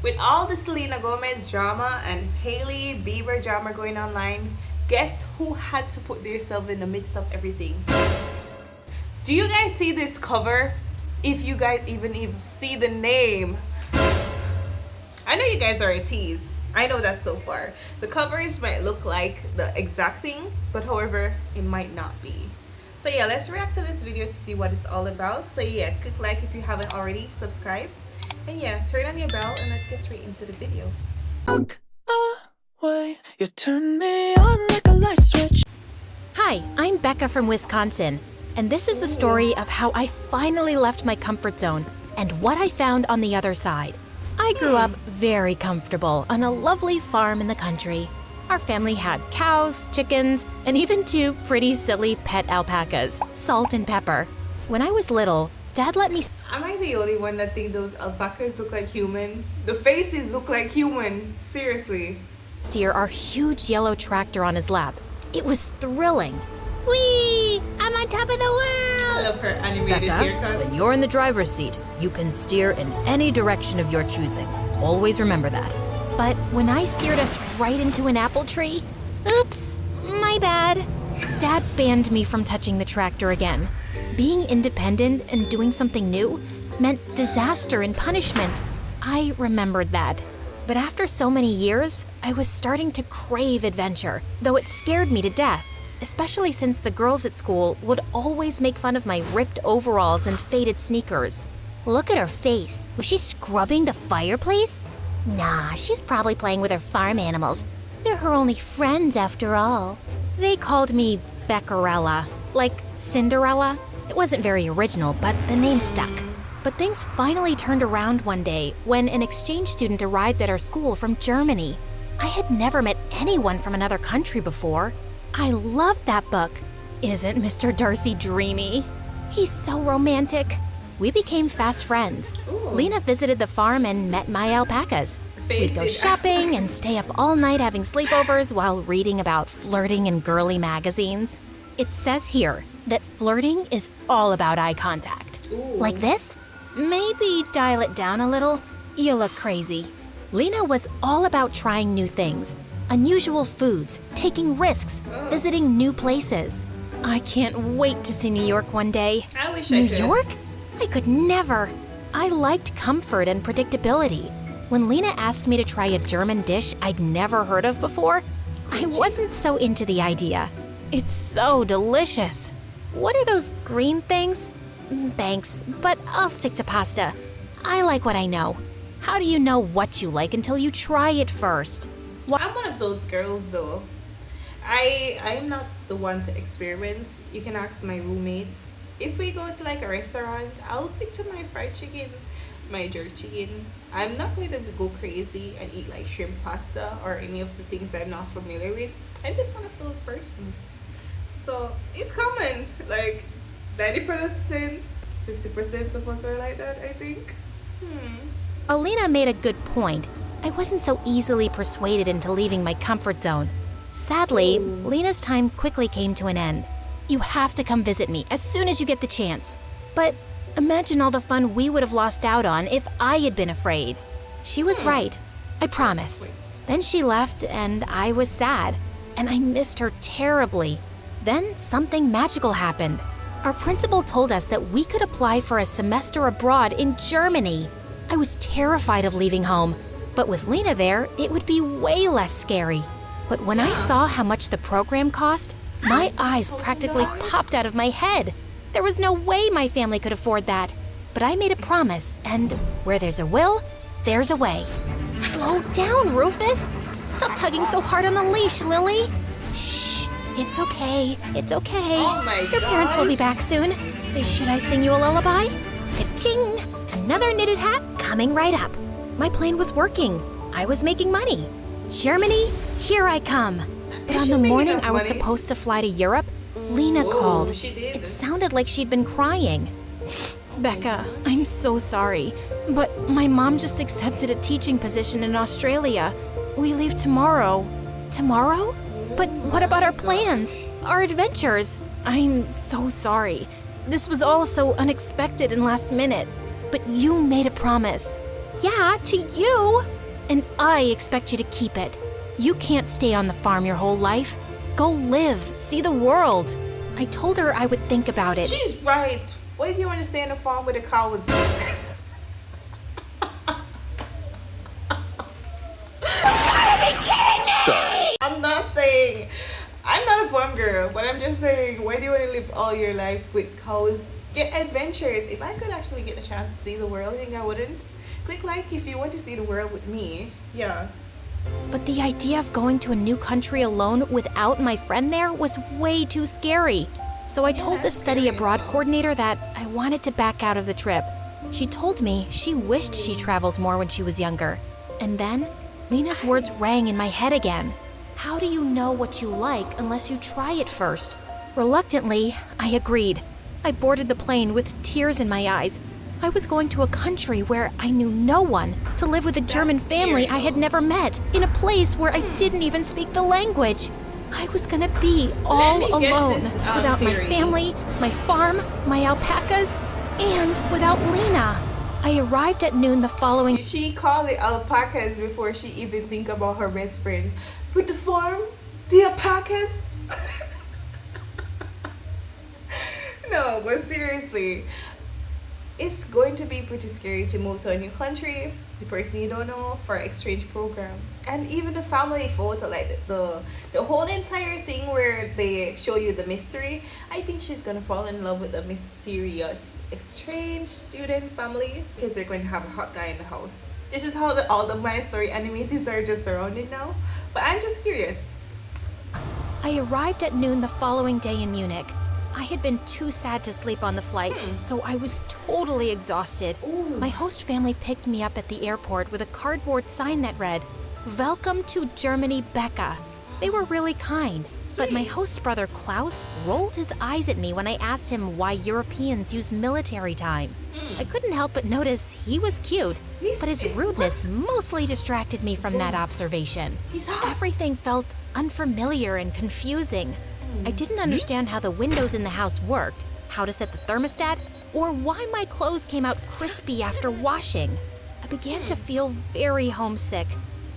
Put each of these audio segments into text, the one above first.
With all the Selena Gomez drama and Hailey Bieber drama going online, guess who had to put themselves in the midst of everything? Do you guys see this cover? If you guys even see the name. I know you guys are a tease. I know that so far. The covers might look like the exact thing, but however, it might not be. So yeah, let's react to this video to see what it's all about. So yeah, click like if you haven't already, subscribe. And yeah, turn on your bell and let's get straight into the video. Look away, you turn me on like a light switch. Hi, I'm Becca from Wisconsin, and this is the story of how I finally left my comfort zone and what I found on the other side. I grew up very comfortable on a lovely farm in the country. Our family had cows, chickens, and even two pretty silly pet alpacas, Salt and Pepper. When I was little, Dad let me Am I the only one that think those alpacas look like human? The faces look like human. Seriously. steer our huge yellow tractor on his lap. It was thrilling. Whee! I'm on top of the I world! love her animated Becca, haircuts. when you're in the driver's seat, you can steer in any direction of your choosing. Always remember that. But when I steered us right into an apple tree, oops, my bad. Dad banned me from touching the tractor again. Being independent and doing something new meant disaster and punishment. I remembered that. But after so many years, I was starting to crave adventure, though it scared me to death, especially since the girls at school would always make fun of my ripped overalls and faded sneakers. Look at her face. Was she scrubbing the fireplace? Nah, she's probably playing with her farm animals. They're her only friends after all. They called me Beccarella, like Cinderella. It wasn't very original, but the name stuck. But things finally turned around one day when an exchange student arrived at our school from Germany. I had never met anyone from another country before. I loved that book. Isn't Mr. Darcy dreamy? He's so romantic. We became fast friends. Ooh. Lena visited the farm and met my alpacas. We'd go Faces. shopping and stay up all night having sleepovers while reading about flirting in girly magazines. It says here that flirting is all about eye contact. Ooh. Like this? Maybe dial it down a little. You look crazy. Lena was all about trying new things, unusual foods, taking risks, visiting new places. I can't wait to see New York one day. I wish New I could. York? I could never. I liked comfort and predictability. When Lena asked me to try a German dish I'd never heard of before, I wasn't so into the idea. It's so delicious. What are those green things? Thanks, but I'll stick to pasta. I like what I know. How do you know what you like until you try it first? I'm one of those girls though. I'm not the one to experiment. You can ask my roommates. If we go to like a restaurant, I'll stick to my fried chicken, my jerk chicken. I'm not going to go crazy and eat like shrimp pasta or any of the things I'm not familiar with. I'm just one of those persons. So it's common. Like 90%, 50% of us are like that, I think. Alina made a good point. I wasn't so easily persuaded into leaving my comfort zone. Sadly, Lena's time quickly came to an end. You have to come visit me as soon as you get the chance. But imagine all the fun we would have lost out on if I had been afraid. She was right. I promised. Then she left and I was sad, and I missed her terribly. Then something magical happened. Our principal told us that we could apply for a semester abroad in Germany. I was terrified of leaving home, but with Lena there, it would be way less scary. But when I saw how much the program cost, my eyes practically popped out of my head. There was no way my family could afford that. But I made a promise, and where there's a will, there's a way. Slow down, Rufus. Stop tugging so hard on the leash, Lily. Shh, it's okay. It's okay. Oh my Your parents will be gosh. back soon. Should I sing you a lullaby? Ka-ching! Another knitted hat coming right up. My plan was working. I was making money. Germany, here I come. But on the morning I was supposed to fly to Europe, Lena called. She did. It sounded like she'd been crying. Becca, I'm so sorry, but my mom just accepted a teaching position in Australia. We leave tomorrow. Tomorrow? But what about our plans? Our adventures? I'm so sorry. This was all so unexpected and last minute. But you made a promise. Yeah, to you. And I expect you to keep it. You can't stay on the farm your whole life. Go live, see the world. I told her I would think about it. She's right. Why do you want to stay on the farm with the cows? Sorry. I'm not saying I'm not a farm girl, but I'm just saying, why do you want to live all your life with cows? Get adventures. If I could actually get a chance to see the world, I think I wouldn't. Click like if you want to see the world with me. Yeah. But the idea of going to a new country alone without my friend there was way too scary. So I told the that's study scary abroad as well. coordinator that I wanted to back out of the trip. She told me she wished she traveled more when she was younger. And then Lena's words rang in my head again. How do you know what you like unless you try it first? Reluctantly, I agreed. I boarded the plane with tears in my eyes. I was going to a country where I knew no one, to live with a German family scary, I had though. never met, in a place where I didn't even speak the language. I was gonna be all me guess alone, this, without my theory. family, my farm, my alpacas, and without Lena. I arrived at noon the following. She called the alpacas before she even think about her best friend. With the farm, the alpacas. No, but seriously, it's going to be pretty scary to move to a new country, the person you don't know, for an exchange program, and even the family photo, like the whole entire thing where they show you the mystery. I think she's gonna fall in love with the mysterious exchange student family because they're going to have a hot guy in the house. This is how all the My Story animators are just surrounded now. But I'm just curious. I arrived at noon the following day in Munich. I had been too sad to sleep on the flight, so I was totally exhausted. Ooh. My host family picked me up at the airport with a cardboard sign that read, "Welcome to Germany, Becca." They were really kind, but my host brother Klaus rolled his eyes at me when I asked him why Europeans use military time. I couldn't help but notice he was cute, but his rudeness mostly distracted me from that observation. He's hot. Everything felt unfamiliar and confusing. I didn't understand how the windows in the house worked, how to set the thermostat, or why my clothes came out crispy after washing. I began to feel very homesick.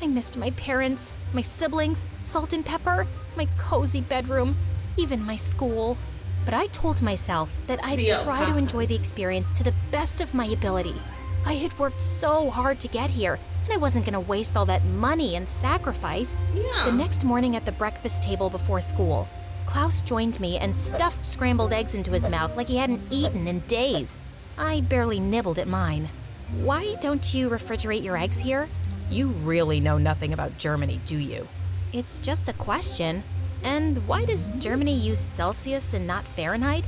I missed my parents, my siblings, salt and pepper, my cozy bedroom, even my school. But I told myself that I'd The try to enjoy the alpacas. experience to the best of my ability. I had worked so hard to get here, and I wasn't gonna waste all that money and sacrifice. Yeah. The next morning at the breakfast table before school, Klaus joined me and stuffed scrambled eggs into his mouth like he hadn't eaten in days. I barely nibbled at mine. Why don't you refrigerate your eggs here? You really know nothing about Germany, do you? It's just a question. And why does Germany use Celsius and not Fahrenheit?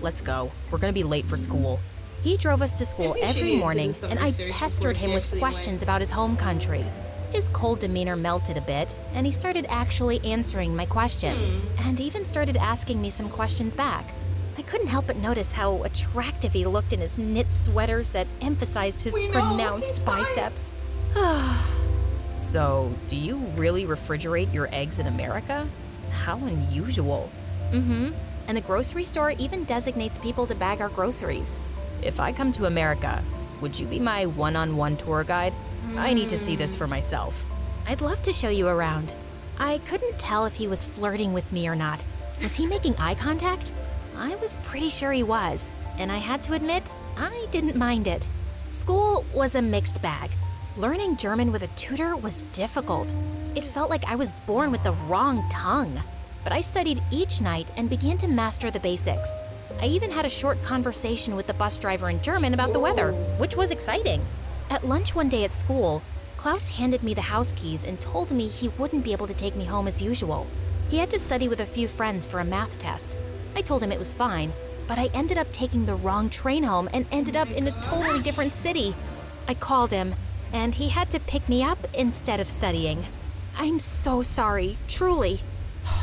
Let's go. We're gonna be late for school. He drove us to school Maybe she every needed to do morning, some and I research pestered before him she with actually questions went. about his home country. His cold demeanor melted a bit, and he started actually answering my questions, and even started asking me some questions back. I couldn't help but notice how attractive he looked in his knit sweaters that emphasized his We know, pronounced he's fine. biceps. So, do you really refrigerate your eggs in America? How unusual. Mm-hmm. And the grocery store even designates people to bag our groceries. If I come to America, would you be my one-on-one tour guide? I need to see this for myself. I'd love to show you around. I couldn't tell if he was flirting with me or not. Was he making eye contact? I was pretty sure he was, and I had to admit, I didn't mind it. School was a mixed bag. Learning German with a tutor was difficult. It felt like I was born with the wrong tongue. But I studied each night and began to master the basics. I even had a short conversation with the bus driver in German about the weather, which was exciting. At lunch one day at school, Klaus handed me the house keys and told me he wouldn't be able to take me home as usual. He had to study with a few friends for a math test. I told him it was fine, but I ended up taking the wrong train home and ended up in a totally different city. I called him, and he had to pick me up instead of studying. I'm so sorry, truly.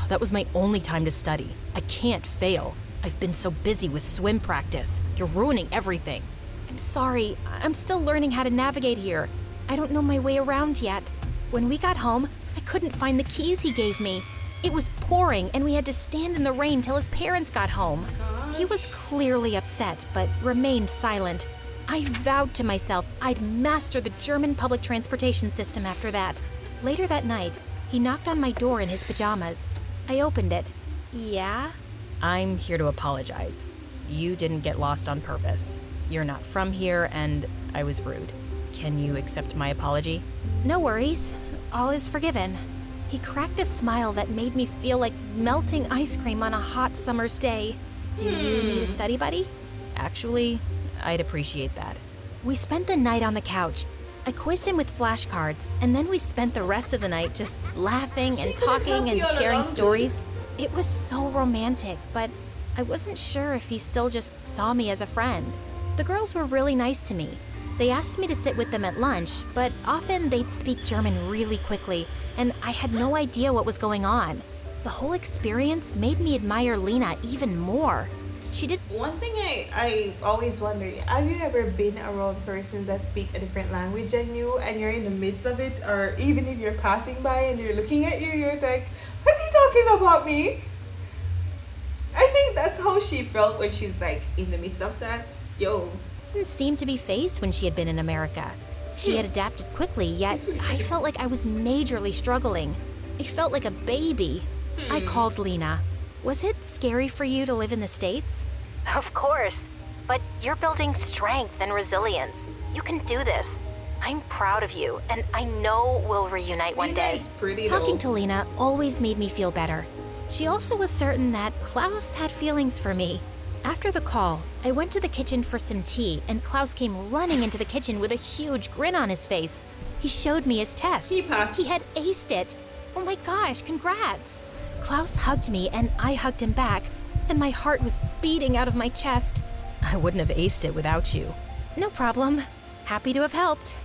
That was my only time to study. I can't fail. I've been so busy with swim practice. You're ruining everything. I'm sorry, I'm still learning how to navigate here. I don't know my way around yet. When we got home, I couldn't find the keys he gave me. It was pouring, and we had to stand in the rain till his parents got home. He was clearly upset, but remained silent. I vowed to myself I'd master the German public transportation system after that. Later that night, he knocked on my door in his pajamas. I opened it. Yeah? I'm here to apologize. You didn't get lost on purpose. You're not from here, and I was rude. Can you accept my apology? No worries. All is forgiven. He cracked a smile that made me feel like melting ice cream on a hot summer's day. Do you need a study buddy? Actually, I'd appreciate that. We spent the night on the couch. I quizzed him with flashcards, and then we spent the rest of the night just laughing and talking and sharing stories. It was so romantic, but I wasn't sure if he still just saw me as a friend. The girls were really nice to me. They asked me to sit with them at lunch, but often they'd speak German really quickly, and I had no idea what was going on. The whole experience made me admire Lena even more. She did. One thing I always wonder, have you ever been around persons that speak a different language than you and you're in the midst of it, or even if you're passing by and you're looking at you, you're like, what's he talking about me? I think that's how she felt when she's like in the midst of that. Yo. Didn't seem to be phased when she had been in America. She had adapted quickly, yet I felt like I was majorly struggling. I felt like a baby. I called Lena. Was it scary for you to live in the States? Of course. But you're building strength and resilience. You can do this. I'm proud of you, and I know we'll reunite one day. Lena's pretty Talking though. to Lena always made me feel better. She also was certain that Klaus had feelings for me. After the call, I went to the kitchen for some tea, and Klaus came running into the kitchen with a huge grin on his face. He showed me his test. He passed. He had aced it. Oh my gosh, congrats! Klaus hugged me, and I hugged him back, and my heart was beating out of my chest. I wouldn't have aced it without you. No problem. Happy to have helped.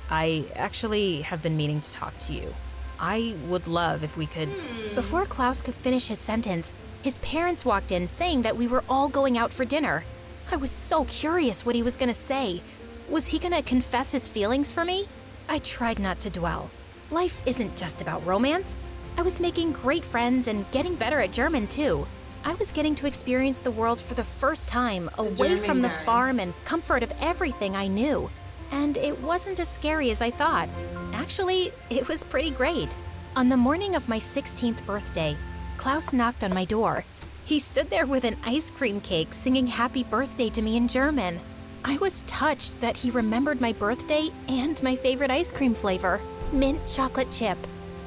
I actually have been meaning to talk to you. I would love if we could... Before Klaus could finish his sentence, his parents walked in saying that we were all going out for dinner. I was so curious what he was gonna say. Was he gonna confess his feelings for me? I tried not to dwell. Life isn't just about romance. I was making great friends and getting better at German too. I was getting to experience the world for the first time, away German from the man. farm and comfort of everything I knew. And it wasn't as scary as I thought. Actually, it was pretty great. On the morning of my 16th birthday, Klaus knocked on my door. He stood there with an ice cream cake singing happy birthday to me in German. I was touched that he remembered my birthday and my favorite ice cream flavor, mint chocolate chip.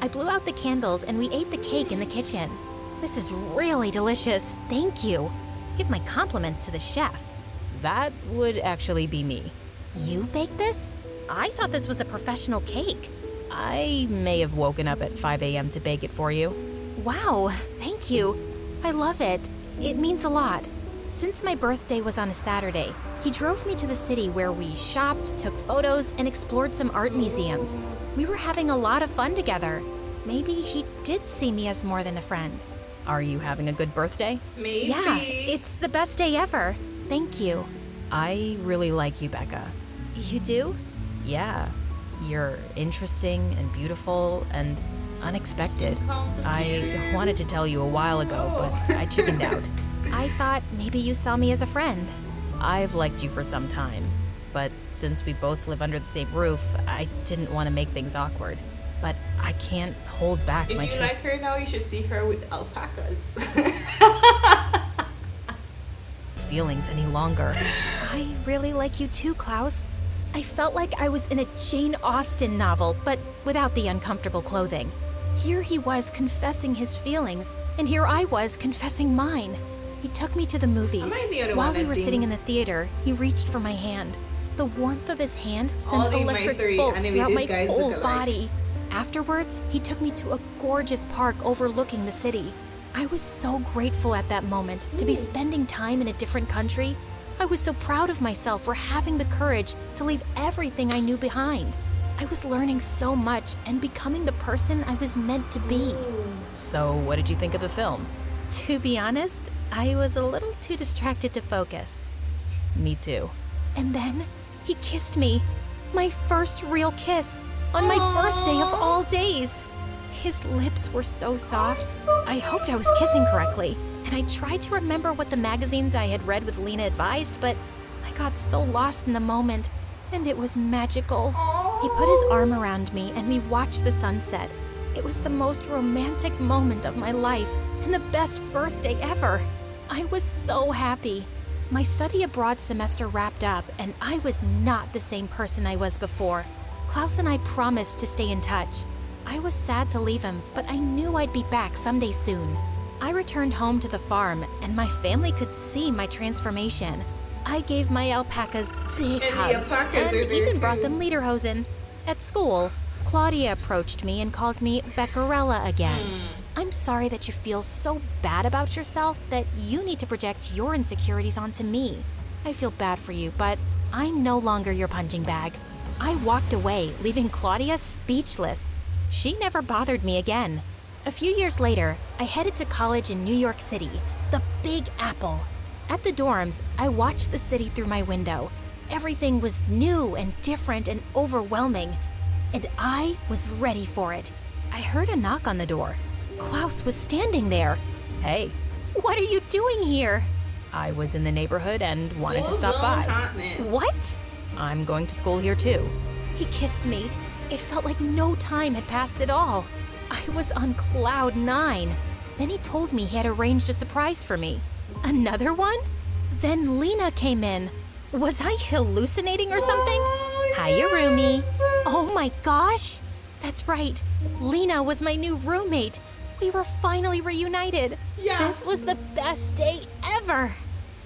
I blew out the candles and we ate the cake in the kitchen. This is really delicious, thank you. Give my compliments to the chef. That would actually be me. You baked this? I thought this was a professional cake. I may have woken up at 5 a.m. to bake it for you. Wow, thank you. I love it. It means a lot. Since my birthday was on a Saturday, he drove me to the city where we shopped, took photos, and explored some art museums. We were having a lot of fun together. Maybe he did see me as more than a friend. Are you having a good birthday? Maybe. Yeah, it's the best day ever. Thank you. I really like you, Becca. You do? Yeah. You're interesting and beautiful and unexpected. I wanted to tell you a while ago, but I chickened out. I thought maybe you saw me as a friend. I've liked you for some time, but since we both live under the same roof, I didn't want to make things awkward. But I can't hold back If my you like her now, you should see her with alpacas. feelings any longer. I really like you too, Klaus. I felt like I was in a Jane Austen novel, but without the uncomfortable clothing. Here he was confessing his feelings, and here I was confessing mine. He took me to the movies. Am I the other While one we that were think- sitting in the theater, he reached for my hand. The warmth of his hand All sent the My electric Story bolts throughout animated my guys whole look alike. body. Afterwards, he took me to a gorgeous park overlooking the city. I was so grateful at that moment to be spending time in a different country. I was so proud of myself for having the courage to leave everything I knew behind. I was learning so much and becoming the person I was meant to be. So, what did you think of the film? To be honest, I was a little too distracted to focus. Me too. And then he kissed me. My first real kiss on my birthday of all days. His lips were so soft. I hoped I was kissing correctly, and I tried to remember what the magazines I had read with Lena advised, but I got so lost in the moment, and it was magical. He put his arm around me and we watched the sunset. It was the most romantic moment of my life and the best birthday ever. I was so happy. My study abroad semester wrapped up and I was not the same person I was before. Klaus and I promised to stay in touch. I was sad to leave him, but I knew I'd be back someday soon. I returned home to the farm and my family could see my transformation. I gave my alpacas big hugs and even brought them lederhosen. At school, Claudia approached me and called me Beccarella again. I'm sorry that you feel so bad about yourself that you need to project your insecurities onto me. I feel bad for you, but I'm no longer your punching bag. I walked away, leaving Claudia speechless. She never bothered me again. A few years later, I headed to college in New York City, the Big Apple. At the dorms, I watched the city through my window. Everything was new and different and overwhelming, and I was ready for it. I heard a knock on the door. Klaus was standing there. Hey, What are you doing here? I was in the neighborhood and wanted to stop by. What? I'm going to school here too. He kissed me. It felt like no time had passed at all. I was on cloud 9. Then he told me he had arranged a surprise for me. Another one? Then Lena came in. Was I hallucinating or something? Hiya, roomie. Oh my gosh! That's right. Lena was my new roommate. We were finally reunited. This was the best day ever.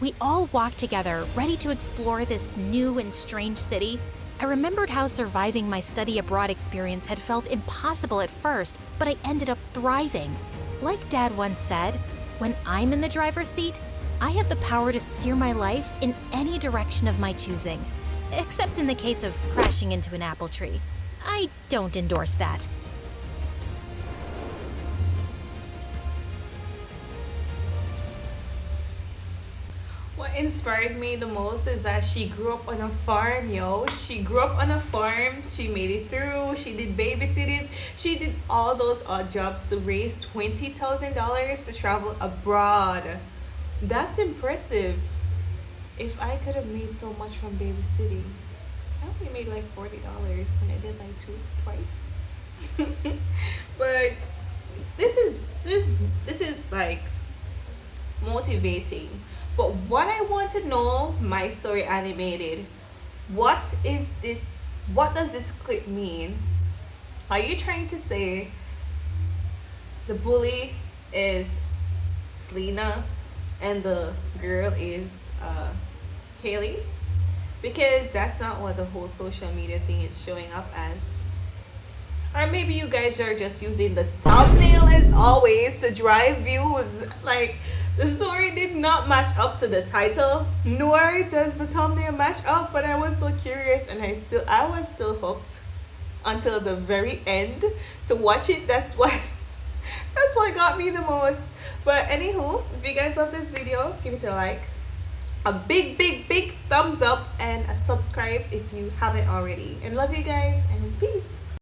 We all walked together, ready to explore this new and strange city. I remembered how surviving my study abroad experience had felt impossible at first, but I ended up thriving. Like Dad once said, when I'm in the driver's seat, I have the power to steer my life in any direction of my choosing. Except in the case of crashing into an apple tree. I don't endorse that. What inspired me the most is that she grew up on a farm, yo. She grew up on a farm. She made it through. She did babysitting. She did all those odd jobs to raise $20,000 to travel abroad. That's impressive. If I could have made so much from babysitting, I only made like $40 and I did like twice. But this is like motivating. But what I want to know, my story animated, what is this? What does this clip mean? Are you trying to say the bully is Selena and the girl is Hailey? Because that's not what the whole social media thing is showing up as. Or maybe you guys are just using the thumbnail as always to drive views. Like, the story did not match up to the title, nor does the thumbnail match up, but I was so curious and I was still hooked until the very end to watch it. That's what got me the most. But anywho, if you guys love this video, give it a like, a big thumbs up, and a subscribe if you haven't already. And love you guys, and peace.